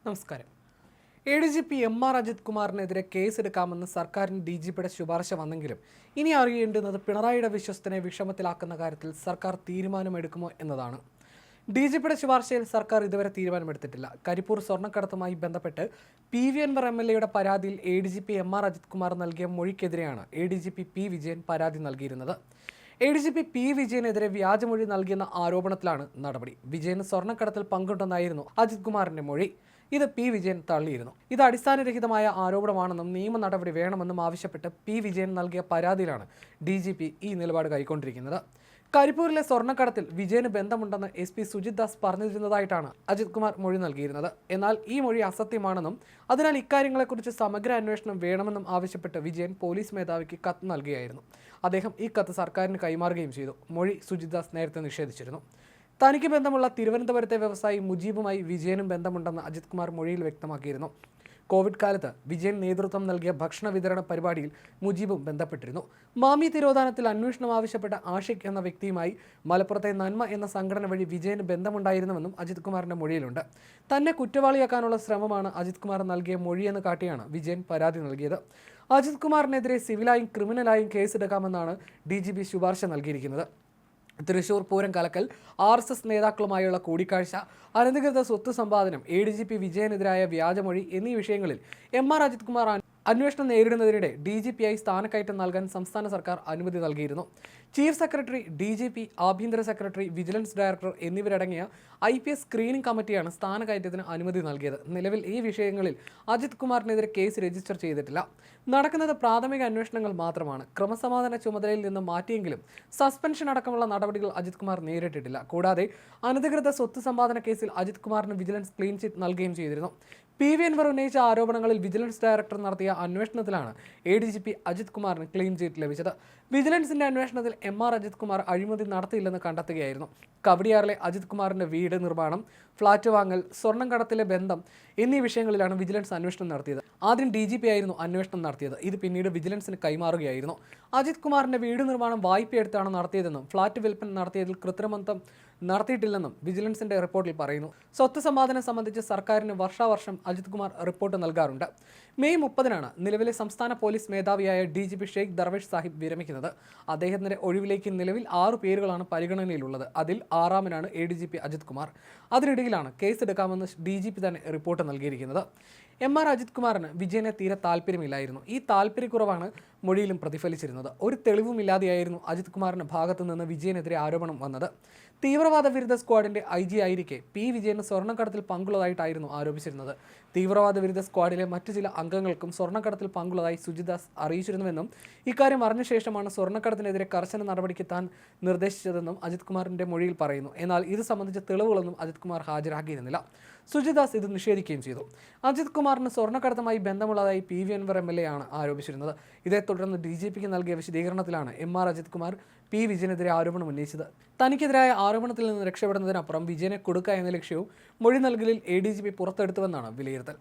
നമസ്കാരം. ADGP MR Ajith കുമാറിനെതിരെ കേസെടുക്കാമെന്ന് സർക്കാരിന് DGPയുടെ ശുപാർശ വന്നെങ്കിലും ഇനി അറിയേണ്ടുന്നത് പിണറായിയുടെ വിശ്വസ്തനെ വിഷമത്തിലാക്കുന്ന കാര്യത്തിൽ സർക്കാർ തീരുമാനമെടുക്കുമോ എന്നതാണ്. DGPയുടെ ശുപാർശയിൽ സർക്കാർ ഇതുവരെ തീരുമാനമെടുത്തിട്ടില്ല. കരിപ്പൂർ സ്വർണ്ണക്കടത്തുമായി ബന്ധപ്പെട്ട് PV അൻവർ MLAയുടെ പരാതിയിൽ ADGP MR അജിത് കുമാർ നൽകിയ മൊഴിക്കെതിരെയാണ് ADGP P വിജയൻ പരാതി നൽകിയിരുന്നത്. ADGP P വിജയനെതിരെ വ്യാജമൊഴി നൽകിയെന്ന ആരോപണത്തിലാണ് നടപടി. വിജയന് സ്വർണ്ണക്കടത്തിൽ പങ്കുണ്ടെന്നായിരുന്നു അജിത് കുമാറിന്റെ മൊഴി. ഇത് P വിജയൻ തള്ളിയിരുന്നു. ഇത് അടിസ്ഥാനരഹിതമായ ആരോപണമാണെന്നും നിയമ നടപടി വേണമെന്നും ആവശ്യപ്പെട്ട് P വിജയൻ നൽകിയ പരാതിയിലാണ് DGP ഈ നിലപാട് കൈക്കൊണ്ടിരിക്കുന്നത്. കരിപ്പൂരിലെ സ്വർണ്ണക്കടത്തിൽ വിജയന് ബന്ധമുണ്ടെന്ന് SP സുജിത് ദാസ് പറഞ്ഞിരുന്നതായിട്ടാണ് അജിത് കുമാർ മൊഴി നൽകിയിരുന്നത്. എന്നാൽ ഈ മൊഴി അസത്യമാണെന്നും അതിനാൽ ഇക്കാര്യങ്ങളെക്കുറിച്ച് സമഗ്ര അന്വേഷണം വേണമെന്നും ആവശ്യപ്പെട്ട് വിജയൻ പോലീസ് മേധാവിക്ക് കത്ത് നൽകുകയായിരുന്നു. അദ്ദേഹം ഈ കത്ത് സർക്കാരിന് കൈമാറുകയും ചെയ്തു. മൊഴി സുജിത് ദാസ് നേരത്തെ നിഷേധിച്ചിരുന്നു. തനിക്ക് ബന്ധമുള്ള തിരുവനന്തപുരത്തെ വ്യവസായി മുജീബുമായി വിജയനും ബന്ധമുണ്ടെന്ന് അജിത് കുമാർ മൊഴിയിൽ വ്യക്തമാക്കിയിരുന്നു. കോവിഡ് കാലത്ത് വിജയൻ നേതൃത്വം നൽകിയ ഭക്ഷണ വിതരണ പരിപാടിയിൽ മുജീബും ബന്ധപ്പെട്ടിരുന്നു. മാമി തിരോധാനത്തിൽ അന്വേഷണം ആവശ്യപ്പെട്ട ആഷിഖ് എന്ന വ്യക്തിയുമായി മലപ്പുറത്തെ നന്മ എന്ന സംഘടന വഴി വിജയന് ബന്ധമുണ്ടായിരുന്നുവെന്നും അജിത് കുമാറിന്റെ മൊഴിയിലുണ്ട്. തന്നെ കുറ്റവാളിയാക്കാനുള്ള ശ്രമമാണ് അജിത് കുമാർ നൽകിയ മൊഴിയെന്ന് കാട്ടിയാണ് വിജയൻ പരാതി നൽകിയത്. അജിത് കുമാറിനെതിരെ സിവിലായും ക്രിമിനലായും കേസെടുക്കാമെന്നാണ് DGP ശുപാർശ നൽകിയിരിക്കുന്നത്. തൃശൂർ പൂരം കലക്കൽ, RSS നേതാക്കളുമായുള്ള കൂടിക്കാഴ്ച, അനധികൃത സ്വത്ത് സമ്പാദനം, ADGP വിജയനെതിരായ വ്യാജമൊഴി എന്നീ വിഷയങ്ങളിൽ MR അജിത് കുമാർ അന്വേഷണം നേരിടുന്നതിനിടെ DGPയായി സ്ഥാനക്കയറ്റം നൽകാൻ സംസ്ഥാന സർക്കാർ അനുമതി നൽകിയിരുന്നു. ചീഫ് സെക്രട്ടറി, DGP, ആഭ്യന്തര സെക്രട്ടറി, വിജിലൻസ് ഡയറക്ടർ എന്നിവരടങ്ങിയ IPS സ്ക്രീനിംഗ് കമ്മിറ്റിയാണ് സ്ഥാനക്കയറ്റത്തിന് അനുമതി നൽകിയത്. നിലവിൽ ഈ വിഷയങ്ങളിൽ അജിത് കുമാറിനെതിരെ കേസ് രജിസ്റ്റർ ചെയ്തിട്ടില്ല. നടക്കുന്നത് പ്രാഥമിക അന്വേഷണങ്ങൾ മാത്രമാണ്. ക്രമസമാധാന ചുമതലയിൽ നിന്ന് മാറ്റിയെങ്കിലും സസ്പെൻഷൻ അടക്കമുള്ള നടപടികൾ അജിത് കുമാർ നേരിട്ടിട്ടില്ല. കൂടാതെ അനധികൃത സ്വത്ത് സമ്പാദന കേസിൽ അജിത് കുമാറിന് വിജിലൻസ് ക്ലീൻ ചിറ്റ് നൽകുകയും ചെയ്തിരുന്നു. PV അൻവർ ഉന്നയിച്ച ആരോപണങ്ങളിൽ വിജിലൻസ് ഡയറക്ടർ നടത്തിയ അന്വേഷണത്തിലാണ് ADGP അജിത് കുമാറിന് ക്ലീൻ ചിറ്റ് ലഭിച്ചത്. വിജിലൻസിന്റെ അന്വേഷണത്തിൽ MR അജിത് കുമാർ അഴിമതി നടത്തിയില്ലെന്ന് കണ്ടെത്തുകയായിരുന്നു. കവടിയാറിലെ അജിത് കുമാറിന്റെ വീട് നിർമ്മാണം, ഫ്ളാറ്റ് വാങ്ങൽ, സ്വർണ്ണം കടത്തിലെ ബന്ധം എന്നീ വിഷയങ്ങളിലാണ് വിജിലൻസ് അന്വേഷണം നടത്തിയത്. ആദ്യം DGP ആയിരുന്നു അന്വേഷണം നടത്തിയത്. ഇത് പിന്നീട് വിജിലൻസിന് കൈമാറുകയായിരുന്നു. അജിത് കുമാറിന്റെ വീട് നിർമ്മാണം വായ്പയെടുത്താണ് നടത്തിയതെന്നും ഫ്ളാറ്റ് വിൽപ്പന നടത്തിയതിൽ കൃത്രിമത്വം നടത്തിയിട്ടില്ലെന്നും വിജിലൻസിന്റെ റിപ്പോർട്ടിൽ പറയുന്നു. സ്വത്ത് സമ്പാദനം സംബന്ധിച്ച് സർക്കാരിന് വർഷാവർഷം അജിത് കുമാർ റിപ്പോർട്ട് നൽകാറുണ്ട്. മെയ് 30-നാണ് നിലവിലെ സംസ്ഥാന പോലീസ് മേധാവിയായ DGP ഷെയ്ഖ് ദർവേഷ് സാഹിബ് വിരമിക്കുന്നത്. അദ്ദേഹത്തിന്റെ ഒഴിവിലേക്ക് നിലവിൽ 6 പേരുകളാണ് പരിഗണനയിലുള്ളത്. അതിൽ 6-മനാണ് ADGP അജിത് കുമാർ. അതിനിടയിലാണ് കേസെടുക്കാമെന്ന് DGP തന്നെ റിപ്പോർട്ട് നൽകിയിരിക്കുന്നത്. MR അജിത് കുമാറിന് വിജയനെ തീരെ താല്പര്യമില്ലായിരുന്നു. ഈ താല്പര്യക്കുറവാണ് മൊഴിയിലും പ്രതിഫലിച്ചിരുന്നത്. ഒരു തെളിവുമില്ലാതെയായിരുന്നു അജിത് കുമാറിന്റെ ഭാഗത്തു നിന്ന് വിജയനെതിരെ ആരോപണം വന്നത്. തീവ്രവാദ വിരുദ്ധ സ്ക്വാഡിന്റെ IG ആയിരിക്കെ P വിജയന് സ്വർണ്ണക്കടത്തിൽ പങ്കുള്ളതായിട്ടായിരുന്നു ആരോപിച്ചിരുന്നത്. തീവ്രവാദ വിരുദ്ധ സ്ക്വാഡിലെ മറ്റു ചില അംഗങ്ങൾക്കും സ്വർണ്ണക്കടത്തിൽ പങ്കുള്ളതായി സുജിത് ദാസ് അറിയിച്ചിരുന്നുവെന്നും ഇക്കാര്യം അറിഞ്ഞ ശേഷമാണ് സ്വർണ്ണക്കടത്തിനെതിരെ കർശന നടപടിക്ക് താൻ നിർദ്ദേശിച്ചതെന്നും അജിത് കുമാറിന്റെ മൊഴിയിൽ പറയുന്നു. എന്നാൽ ഇത് സംബന്ധിച്ച തെളിവുകളൊന്നും അജിത് കുമാർ ഹാജരാക്കിയിരുന്നില്ല. സുജിത് ദാസ് ഇത് നിഷേധിക്കുകയും ചെയ്തു. അജിത് കുമാറിന് സ്വർണ്ണക്കടത്തുമായി ബന്ധമുള്ളതായി PV അൻവർ MLA ആണ് ആരോപിച്ചിരുന്നത്. ഇതേ തുടർന്ന് DGPക്ക് നൽകിയ വിശദീകരണത്തിലാണ് MR അജിത് കുമാർ P വിജയനെതിരെ ആരോപണം ഉന്നയിച്ചത്. തനിക്കെതിരായ ആരോപണത്തിൽ നിന്ന് രക്ഷപ്പെടുന്നതിനപ്പുറം വിജയനെ കൊടുക്കുക എന്ന ലക്ഷ്യവും മൊഴി നൽകലിൽ ADGP പുറത്തെടുത്തുവെന്നാണ് വിലയിരുത്തൽ.